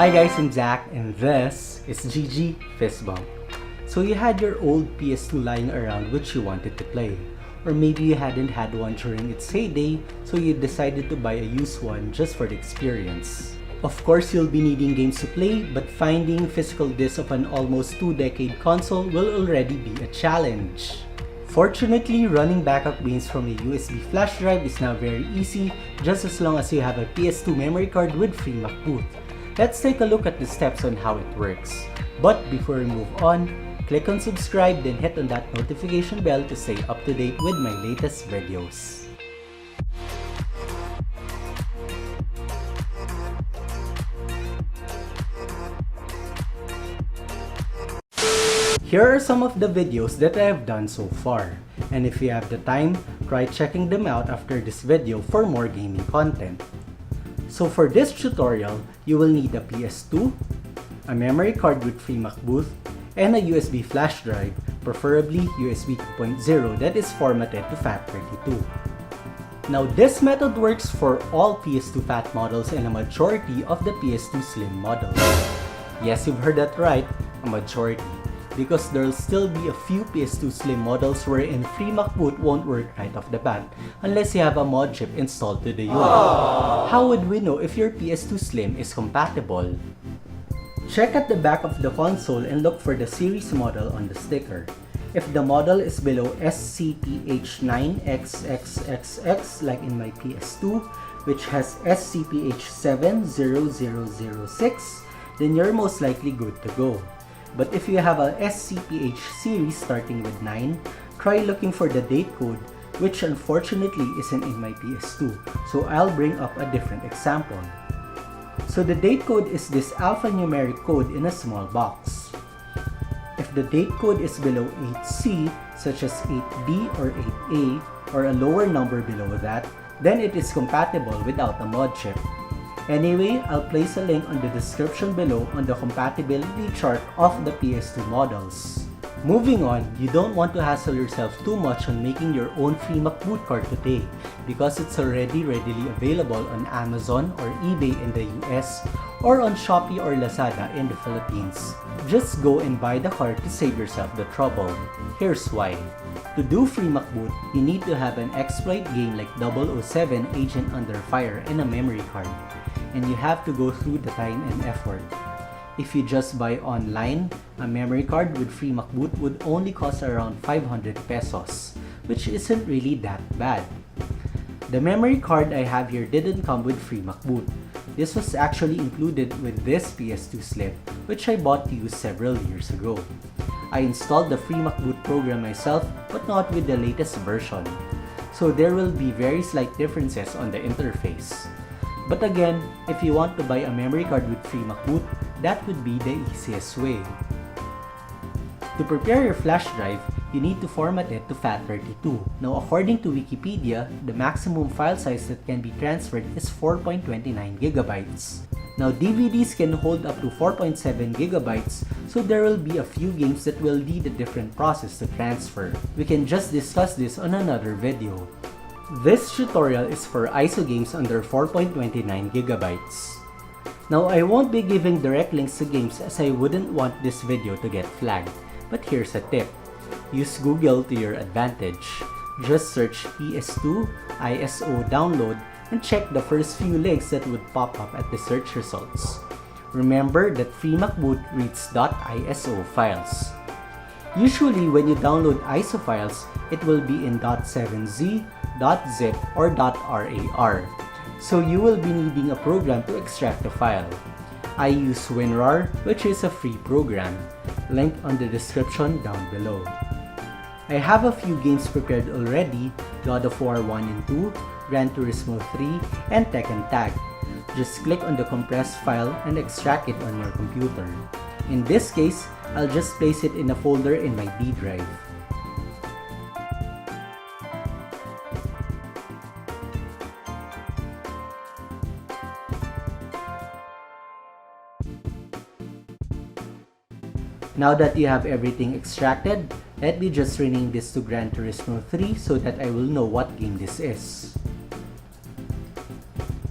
Hi guys, I'm Zach and this is GG Fistbump. So you had your old PS2 lying around which you wanted to play. Or maybe you hadn't had one during its heyday, so you decided to buy a used one just for the experience. Of course, you'll be needing games to play, but finding physical discs of an almost 2-decade console will already be a challenge. Fortunately, running backup games from a USB flash drive is now very easy, just as long as you have a PS2 memory card with free Mcboot. Let's take a look at the steps on how it works. But before we move on, click on subscribe, then hit on that notification bell to stay up to date with my latest videos. Here are some of the videos that I have done so far, and if you have the time, try checking them out after this video for more gaming content. So for this tutorial, you will need a PS2, a memory card with free Mcboot, and a USB flash drive, preferably USB 2.0 that is formatted to FAT32. Now this method works for all PS2 FAT models and a majority of the PS2 Slim models. Yes, you've heard that right, a majority. Because there'll still be a few PS2 Slim models wherein free Mcboot won't work right off the bat unless you have a mod chip installed to the unit. How would we know if your PS2 Slim is compatible? Check at the back of the console and look for the series model on the sticker. If the model is below SCPH 9XXXX like in my PS2, which has SCPH 70006, then you're most likely good to go. But if you have a SCPH series starting with 9, try looking for the date code, which unfortunately isn't in my PS2, so I'll bring up a different example. So the date code is this alphanumeric code in a small box. If the date code is below 8C, such as 8B or 8A, or a lower number below that, then it is compatible without a mod chip. Anyway, I'll place a link on the description below on the compatibility chart of the PS2 models. Moving on, you don't want to hassle yourself too much on making your own free Mcboot card today because it's already readily available on Amazon or eBay in the US or on Shopee or Lazada in the Philippines. Just go and buy the card to save yourself the trouble. Here's why. To do free Mcboot, you need to have an exploit game like 007 Agent Under Fire and a memory card. And you have to go through the time and effort. If you just buy online, a memory card with free Mcboot would only cost around 500 pesos, which isn't really that bad. The memory card I have here didn't come with free Mcboot. This was actually included with this PS2 Slim, which I bought to use several years ago. I installed the free Mcboot program myself, but not with the latest version. So there will be very slight differences on the interface. But again, if you want to buy a memory card with free Mcboot, that would be the easiest way. To prepare your flash drive, you need to format it to FAT32. Now according to Wikipedia, the maximum file size that can be transferred is 4.29 gigabytes. Now DVDs can hold up to 4.7 gigabytes, so there will be a few games that will need a different process to transfer. We can just discuss this on another video. This tutorial is for ISO games under 4.29 gigabytes. Now I won't be giving direct links to games as I wouldn't want this video to get flagged, but here's a tip. Use Google to your advantage. Just search PS2 ISO download and check the first few links that would pop up at the search results. Remember that free Mcboot reads .iso files. Usually when you download ISO files, it will be in .7z, .zip, or .rar. So you will be needing a program to extract the file. I use WinRAR, which is a free program, linked on the description down below. I have a few games prepared already, God of War 1 and 2, Gran Turismo 3, and Tekken Tag. Just click on the compressed file and extract it on your computer. In this case, I'll just place it in a folder in my D drive. Now that you have everything extracted, let me just rename this to Gran Turismo 3 so that I will know what game this is.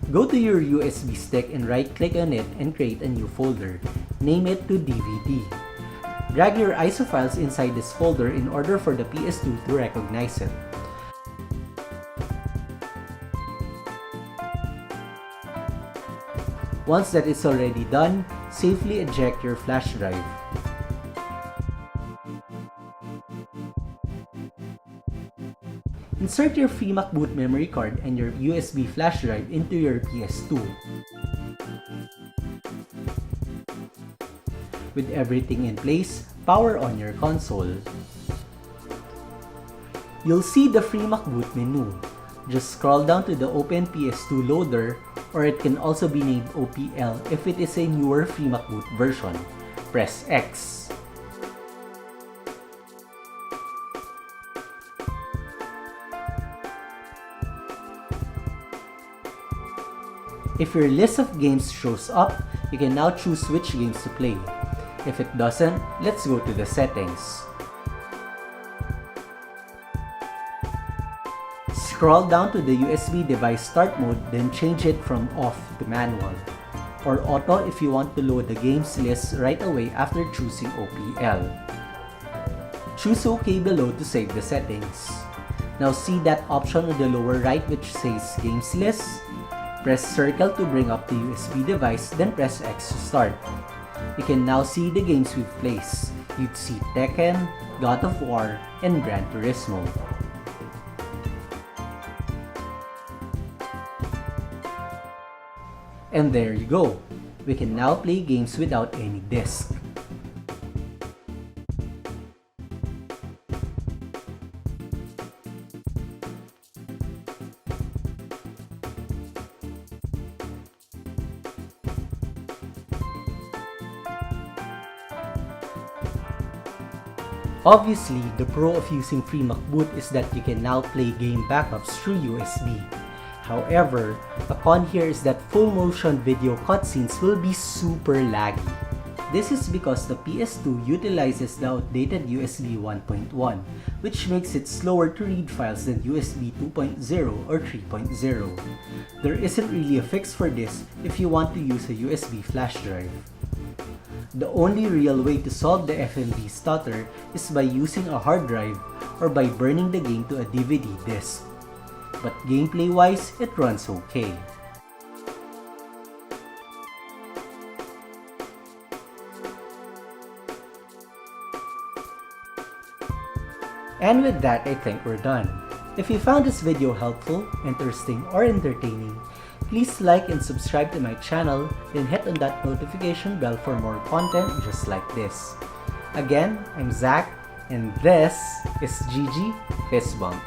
Go to your USB stick and right-click on it and create a new folder. Name it to DVD. Drag your ISO files inside this folder in order for the PS2 to recognize it. Once that is already done, safely eject your flash drive. Insert your free Mcboot memory card and your USB flash drive into your PS2. With everything in place, power on your console. You'll see the free Mcboot menu. Just scroll down to the Open PS2 loader, or it can also be named OPL if it is a newer free Mcboot version. Press X. If your list of games shows up, you can now choose which games to play. If it doesn't, let's go to the settings. Scroll down to the USB device start mode, then change it from off to manual, or auto if you want to load the games list right away after choosing OPL. Choose OK below to save the settings. Now see that option on the lower right which says Games List? Press circle to bring up the USB device, then press X to start. You can now see the games we've placed. You'd see Tekken, God of War, and Gran Turismo. And there you go! We can now play games without any disc. Obviously, the pro of using free Mcboot is that you can now play game backups through USB. However, a con here is that full motion video cutscenes will be super laggy. This is because the PS2 utilizes the outdated USB 1.1, which makes it slower to read files than USB 2.0 or 3.0. There isn't really a fix for this if you want to use a USB flash drive. The only real way to solve the FMV stutter is by using a hard drive or by burning the game to a DVD disc. But gameplay-wise, it runs okay. And with that, I think we're done. If you found this video helpful, interesting, or entertaining, please like and subscribe to my channel, then hit on that notification bell for more content just like this. Again, I'm Zach, and this is GG Fist Bump.